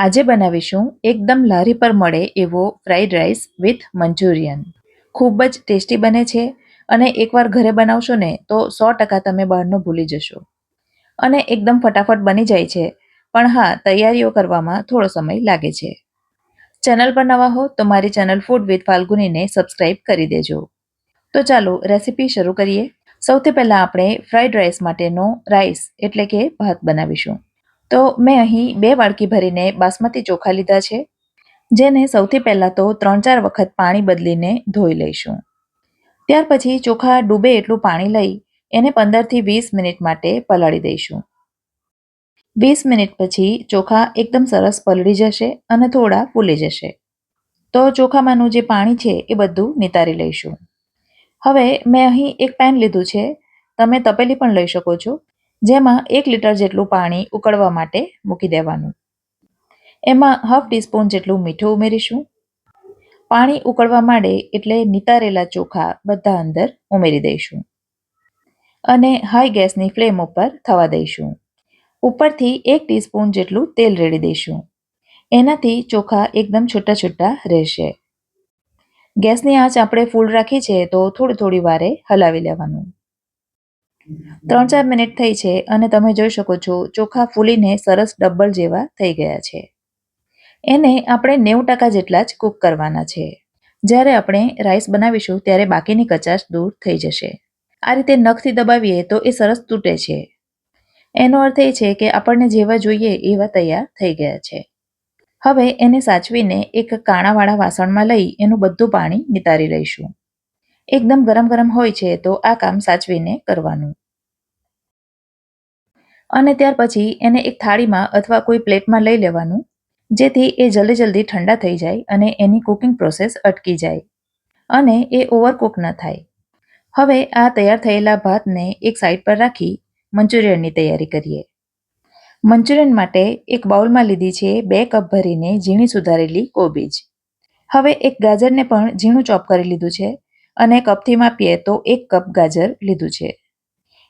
આજે બનાવીશું એકદમ લારી પર મળે એવો ફ્રાઈડ રાઈસ વિથ મંચુરિયન. ખૂબ જ ટેસ્ટી બને છે અને એકવાર ઘરે બનાવશો ને તો 100% તમે બહારનું ભૂલી જશો અને એકદમ ફટાફટ બની જાય છે. પણ હા, તૈયારીઓ કરવામાં થોડો સમય લાગે છે. ચેનલ પર નવા હો તો મારી ચેનલ ફૂડ વિથ ફાલ્ગુનીને સબસ્ક્રાઇબ કરી દેજો. તો ચાલો રેસીપી શરૂ કરીએ. સૌથી પહેલાં આપણે ફ્રાઈડ રાઈસ માટેનો રાઈસ એટલે કે ભાત બનાવીશું. તો મેં અહીં 2 વાડકી ભરીને બાસમતી ચોખા લીધા છે, જેને સૌથી પહેલાં તો 3-4 વખત પાણી બદલીને ધોઈ લઈશું. ત્યાર પછી ચોખા ડૂબે એટલું પાણી લઈ એને 15થી 20 મિનિટ માટે પલાળી દઈશું. 20 મિનિટ પછી ચોખા એકદમ સરસ પલળી જશે અને થોડા ફૂલી જશે. તો ચોખામાંનું જે પાણી છે એ બધું નિતારી લઈશું. હવે મેં અહીં એક પેન લીધું છે, તમે તપેલી પણ લઈ શકો છો, જેમાં 1 લીટર જેટલું પાણી ઉકળવા માટે મૂકી દેવાનું. એમાં હાફ ટીસ્પૂન જેટલું મીઠું ઉમેરીશું. પાણી ઉકળવા માંડે એટલે નિતારેલા ચોખા બધા અંદર ઉમેરી દઈશું અને હાઈ ગેસની ફ્લેમ ઉપર થવા દઈશું. ઉપરથી 1 ટીસ્પૂન જેટલું તેલ રેડી દઈશું. એનાથી ચોખા એકદમ છૂટા છૂટા રહેશે. ગેસની આંચ આપણે ફૂલ રાખી છે તો થોડી વારે હલાવી લેવાનું. 3-4 મિનિટ થઈ છે અને તમે જોઈ શકો છો ચોખા ફૂલીને સરસ ડબ્બલ જેવા થઈ ગયા છે. એને આપણે 90% જેટલા જ કૂક કરવાના છે. જ્યારે આપણે રાઈસ બનાવીશું ત્યારે બાકીની કચાશ દૂર થઈ જશે. આ રીતે નખથી દબાવીએ તો એ સરસ તૂટે છે. એનો અર્થ એ છે કે આપણને જેવા જોઈએ એવા તૈયાર થઈ ગયા છે. હવે એને સાચવીને એક કાણાવાળા વાસણમાં લઈ એનું બધું પાણી નિતારી લઈશું. એકદમ ગરમ હોય છે તો આ કામ સાચવીને કરવાનું. અને ત્યાર પછી એને એક થાળીમાં અથવા કોઈ પ્લેટમાં લઈ લેવાનું, જેથી એ જલ્દી ઠંડા થઈ જાય અને એની કુકિંગ પ્રોસેસ અટકી જાય અને એ ઓવરકુક ન થાય. હવે આ તૈયાર થયેલા ભાતને એક સાઈડ પર રાખી મંચુરિયનની તૈયારી કરીએ. મંચુરિયન માટે એક બાઉલમાં લીધી છે 2 કપ ભરીને ઝીણી સુધારેલી કોબીજ. હવે એક ગાજરને પણ ઝીણું ચોપ કરી લીધું છે અને કપથી માપીએ તો 1 કપ ગાજર લીધું છે.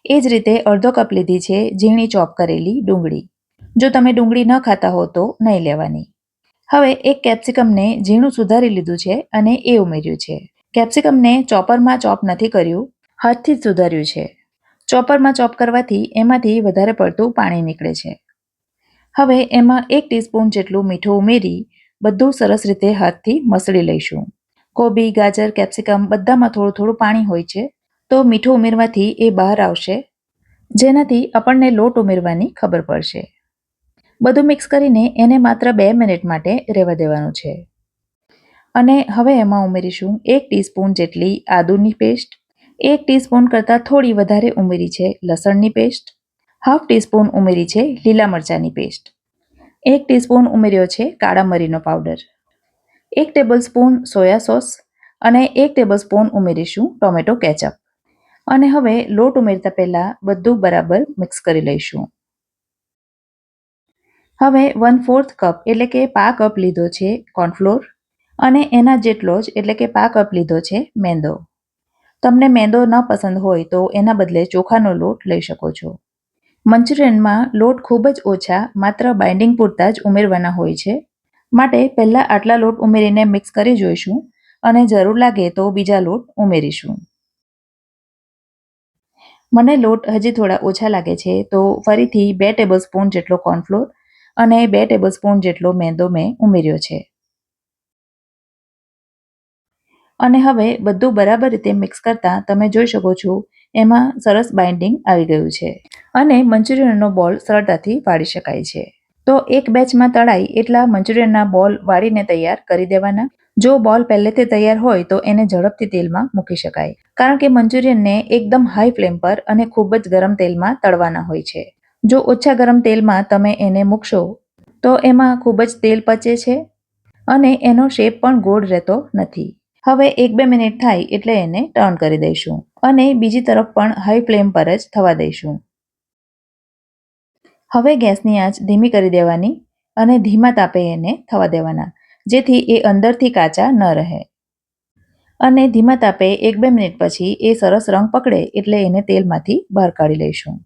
એ જ રીતે અડધો કપ લીધી છે ઝીણી ચોપ કરેલી ડુંગળી. જો તમે ડુંગળી ન ખાતા હો તો નહીં લેવાની. હવે એક કેપ્સિકમને ઝીણું સુધારી લીધું છે અને એ ઉમેર્યું છે. કેપ્સિકમને ચોપરમાં ચોપ નથી કર્યું, હાથથી જ સુધાર્યું છે. ચોપરમાં ચોપ કરવાથી એમાંથી વધારે પડતું પાણી નીકળે છે. હવે એમાં 1 ટીસ્પૂન જેટલું મીઠું ઉમેરી બધું સરસ રીતે હાથથી મસળી લઈશું. કોબી, ગાજર, કેપ્સિકમ બધામાં થોડું પાણી હોય છે, તો મીઠું ઉમેરવાથી એ બહાર આવશે, જેનાથી આપણને લોટ ઉમેરવાની ખબર પડશે. બધું મિક્સ કરીને એને માત્ર 2 મિનિટ માટે રહેવા દેવાનું છે. અને હવે એમાં ઉમેરીશું 1 ટીસ્પૂન જેટલી આદુની પેસ્ટ, 1 ટીસ્પૂન કરતાં થોડી વધારે ઉમેરી છે લસણની પેસ્ટ, હાફ ટીસ્પૂન ઉમેરી છે લીલા મરચાંની પેસ્ટ, 1 ટીસ્પૂન ઉમેર્યો છે કાળા મરીનો પાવડર, 1 ટેબલસ્પૂન સોયા સોસ અને 1 ટેબલસ્પૂન ઉમેરીશું ટોમેટો કેચઅપ. અને હવે લોટ ઉમેરતા પહેલાં બધું બરાબર મિક્સ કરી લઈશું. હવે 1/4 કપ એટલે કે પા કપ લીધો છે કોર્નફ્લોર અને એના જેટલો જ એટલે કે પા કપ લીધો છે મેંદો. તમને મેંદો ન પસંદ હોય તો એના બદલે ચોખાનો લોટ લઈ શકો છો. મંચુરિયનમાં લોટ ખૂબ જ ઓછા, માત્ર બાઇન્ડિંગ પૂરતા જ ઉમેરવાના હોય છે, માટે પહેલાં આટલા લોટ ઉમેરીને મિક્સ કરી જોઈશું અને જરૂર લાગે તો બીજા લોટ ઉમેરીશું. મને લોટ હજી થોડા ઓછા લાગે છે તો ફરીથી 2 ટેબલસ્પૂન જેટલો કોર્નફ્લોર અને 2 ટેબલસ્પૂન જેટલો મેંદો મેં ઉમેર્યો છે. અને હવે બધું બરાબર રીતે મિક્સ કરતાં તમે જોઈ શકો છો એમાં સરસ બાઇન્ડિંગ આવી ગયું છે અને મંચુરિયનનો બોલ સરળતાથી વાળી શકાય છે. તો એક બેચમાં તળાય એટલા મંચુરિયનના બોલ વાળીને તૈયાર કરી દેવાના. જો બોલ પહેલેથી તૈયાર હોય તો એને ઝડપથી તેલમાં મૂકી શકાય, કારણ કે મંચુરિયનને એકદમ હાઈ ફ્લેમ પર અને ખૂબ જ ગરમ તેલમાં તળવાના હોય છે. જો ઓછા ગરમ તેલમાં તમે એને મૂકશો તો એમાં ખૂબ જ તેલ પચે છે અને એનો શેપ પણ ગોળ રહેતો નથી. હવે 1-2 મિનિટ થાય એટલે એને ટર્ન કરી દઈશું અને બીજી તરફ પણ હાઈ ફ્લેમ પર જ થવા દઈશું. હવે ગેસની આંચ ધીમી કરી દેવાની અને ધીમા તાપે એને થવા દેવાના, જેથી એ અંદરથી કાચા ન રહે. અને ધીમા તાપે 1-2 મિનિટ પછી એ સરસ રંગ પકડે એટલે એને તેલમાંથી બહાર કાઢી લઈશું.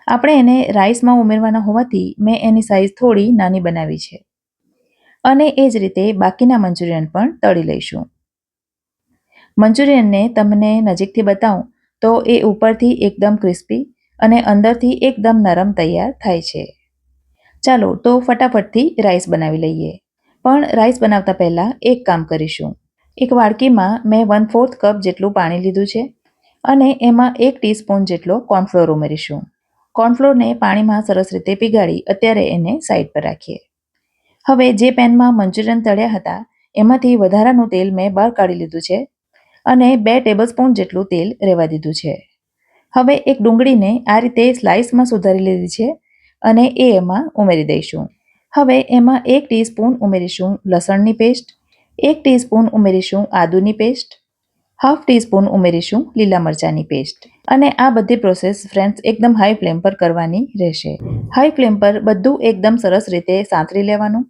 આપણે એને રાઈસમાં ઉમેરવાના હોવાથી મેં એની સાઈઝ થોડી નાની બનાવી છે. અને એ જ રીતે બાકીના મંચુરિયન પણ તળી લઈશું. મંચુરિયનને તમને નજીકથી બતાવું તો એ ઉપરથી એકદમ ક્રિસ્પી અને અંદરથી એકદમ નરમ તૈયાર થાય છે. ચાલો તો ફટાફટથી રાઈસ બનાવી લઈએ. પણ રાઈસ બનાવતા પહેલાં એક કામ કરીશું. એક વાડકીમાં મેં 1/4 કપ જેટલું પાણી લીધું છે અને એમાં 1 ટીસ્પૂન જેટલો કોર્નફ્લોર ઉમેરીશું. કોર્નફ્લોરને પાણીમાં સરસ રીતે પીગાળી અત્યારે એને સાઈડ પર રાખીએ. હવે જે પેનમાં મંચુરિયન તળ્યા હતા એમાંથી વધારાનું તેલ મેં બહાર કાઢી લીધું છે અને 2 ટેબલસ્પૂન જેટલું તેલ રહેવા દીધું છે. હવે એક ડુંગળીને આ રીતે સ્લાઇસમાં સુધારી લીધી છે અને એ એમાં ઉમેરી દઈશું. હવે એમાં 1 ટીસ્પૂન ઉમેરીશું લસણની પેસ્ટ, 1 ટીસ્પૂન ઉમેરીશું આદુની પેસ્ટ, હાફ ટીસ્પૂન ઉમેરીશું લીલા મરચાંની પેસ્ટ અને આ બધી પ્રોસેસ ફ્રેન્ડ્સ એકદમ હાઈ ફ્લેમ પર કરવાની રહેશે. હાઈ ફ્લેમ પર બધું એકદમ સરસ રીતે સાંતળી લેવાનું.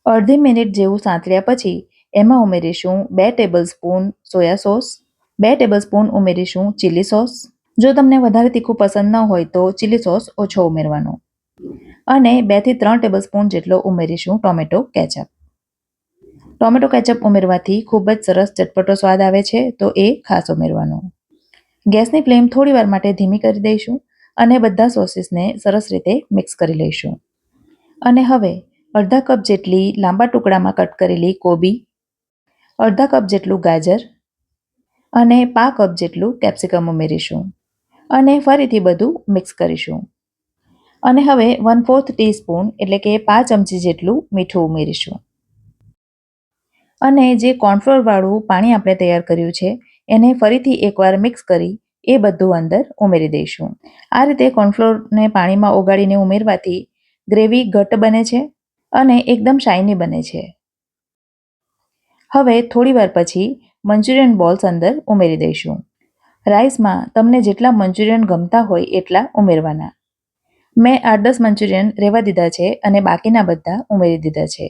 અડધી મિનિટ જેવું સાંતળ્યા પછી એમાં ઉમેરીશું 2 ટેબલસ્પૂન સોયા સોસ, 2 ટેબલસ્પૂન ઉમેરીશું ચીલી સોસ. જો તમને વધારે તીખું પસંદ ન હોય તો ચીલી સોસ ઓછો ઉમેરવાનો. અને 2 થી 3 ટેબલસ્પૂન જેટલો ઉમેરીશું ટોમેટો કેચઅપ. ટોમેટો કેચઅપ ઉમેરવાથી ખૂબ જ સરસ ચટપટો સ્વાદ આવે છે, તો એ ખાસ ઉમેરવાનો. ગેસની ફ્લેમ થોડી વાર માટે ધીમી કરી દઈશું અને બધા સોસીસને સરસ રીતે મિક્સ કરી લઈશું. અને હવે અડધા કપ જેટલી લાંબા ટુકડામાં કટ કરેલી કોબી, અડધા કપ જેટલું ગાજર અને 1/2 કપ જેટલું કેપ્સિકમ ઉમેરીશું અને ફરીથી બધું મિક્સ કરીશું. અને હવે 1/4 ટીસ્પૂન એટલે કે 5 ચમચી જેટલું મીઠું ઉમેરીશું. અને જે કોર્નફ્લોરવાળું પાણી આપણે તૈયાર કર્યું છે એને ફરીથી એકવાર મિક્સ કરી એ બધું અંદર ઉમેરી દઈશું. આ રીતે કોર્નફ્લોરને પાણીમાં ઓગાળીને ઉમેરવાથી ગ્રેવી ઘટ્ટ બને છે અને એકદમ શાઇની બને છે. હવે થોડી વાર પછી મંચુરિયન બોલ્સ અંદર ઉમેરી દઈશું. રાઈસમાં તમને જેટલા મંચુરિયન ગમતા હોય એટલા ઉમેરવાના. મેં 8-10 મંચુરિયન રહેવા દીધા છે અને બાકીના બધા ઉમેરી દીધા છે.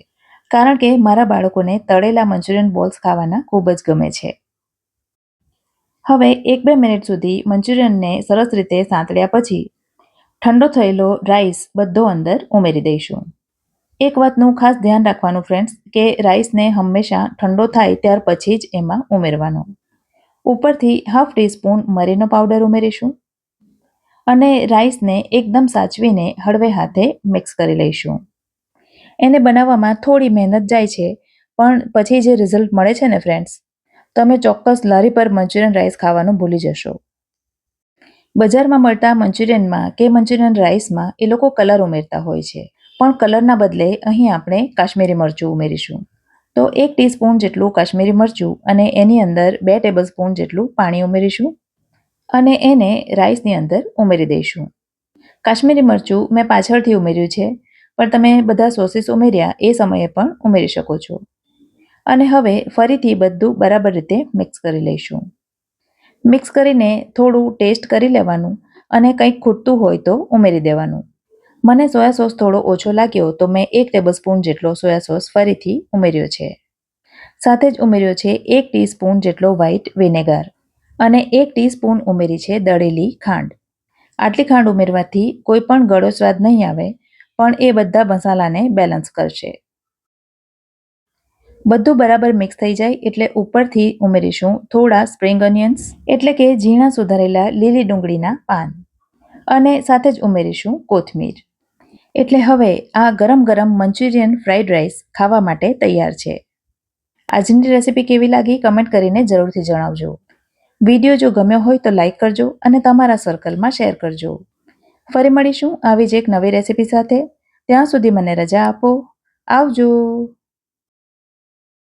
કારણ કે મારા બાળકોને તળેલા મંચુરિયન બોલ્સ ખાવાના ખૂબ જ ગમે છે. હવે 1-2 મિનિટ સુધી મંચુરિયનને સરસ રીતે સાંતળ્યા પછી ઠંડો થયેલો રાઈસ બધો અંદર ઉમેરી દઈશું. એક વાતનું ખાસ ધ્યાન રાખવાનું ફ્રેન્ડ્સ કે રાઈસને હંમેશા ઠંડો થાય ત્યાર પછી જ એમાં ઉમેરવાનો. ઉપરથી હાફ ટીસ્પૂન મરીનો પાવડર ઉમેરીશું અને રાઈસને એકદમ સાચવીને હળવે હાથે મિક્સ કરી લઈશું. એને બનાવવામાં થોડી મહેનત જાય છે પણ પછી જે રિઝલ્ટ મળે છે ને ફ્રેન્ડ્સ, તમે ચોક્કસ લારી પર મંચુરિયન રાઈસ ખાવાનું ભૂલી જશો. બજારમાં મળતા મંચુરિયનમાં કે મંચુરિયન રાઈસમાં એ લોકો કલર ઉમેરતા હોય છે, પણ કલરના બદલે અહીં આપણે કાશ્મીરી મરચું ઉમેરીશું. તો 1 ટીસ્પૂન જેટલું કાશ્મીરી મરચું અને એની અંદર 2 ટેબલસ્પૂન જેટલું પાણી ઉમેરીશું અને એને રાઈસની અંદર ઉમેરી દઈશું. કાશ્મીરી મરચું મેં પાછળથી ઉમેર્યું છે, પણ તમે બધા સોસીસ ઉમેર્યા એ સમયે પણ ઉમેરી શકો છો. અને હવે ફરીથી બધું બરાબર રીતે મિક્સ કરી લઈશું. મિક્સ કરીને થોડું ટેસ્ટ કરી લેવાનું અને કંઈક ખૂટતું હોય તો ઉમેરી દેવાનું. મને સોયા સોસ થોડો ઓછો લાગ્યો તો મેં 1 ટેબલસ્પૂન જેટલો સોયા સોસ ફરીથી ઉમેર્યો છે. સાથે જ ઉમેર્યો છે 1 ટીસ્પૂન જેટલો વ્હાઇટ વિનેગર અને 1 ટીસ્પૂન ઉમેરી છે દળેલી ખાંડ. આટલી ખાંડ ઉમેરવાથી કોઈ પણ ગળો સ્વાદ નહીં આવે, પણ એ બધા મસાલાને બેલેન્સ કરશે. બધું બરાબર મિક્સ થઈ જાય એટલે ઉપરથી ઉમેરીશું થોડા સ્પ્રિંગ ઓનિયન્સ એટલે કે ઝીણા સુધારેલા લીલી ડુંગળીના પાન અને સાથે જ ઉમેરીશું કોથમીર. એટલે હવે આ ગરમ ગરમ મંચુરિયન ફ્રાઈડ રાઈસ ખાવા માટે તૈયાર છે. આજની રેસીપી કેવી લાગી કમેન્ટ કરીને જરૂરથી જણાવજો. વિડીયો જો ગમ્યો હોય તો લાઈક કરજો અને તમારા સર્કલમાં શેર કરજો. ફરી મળીશું આવી જ એક નવી રેસીપી સાથે. ત્યાં સુધી મને રજા આપો. આવજો.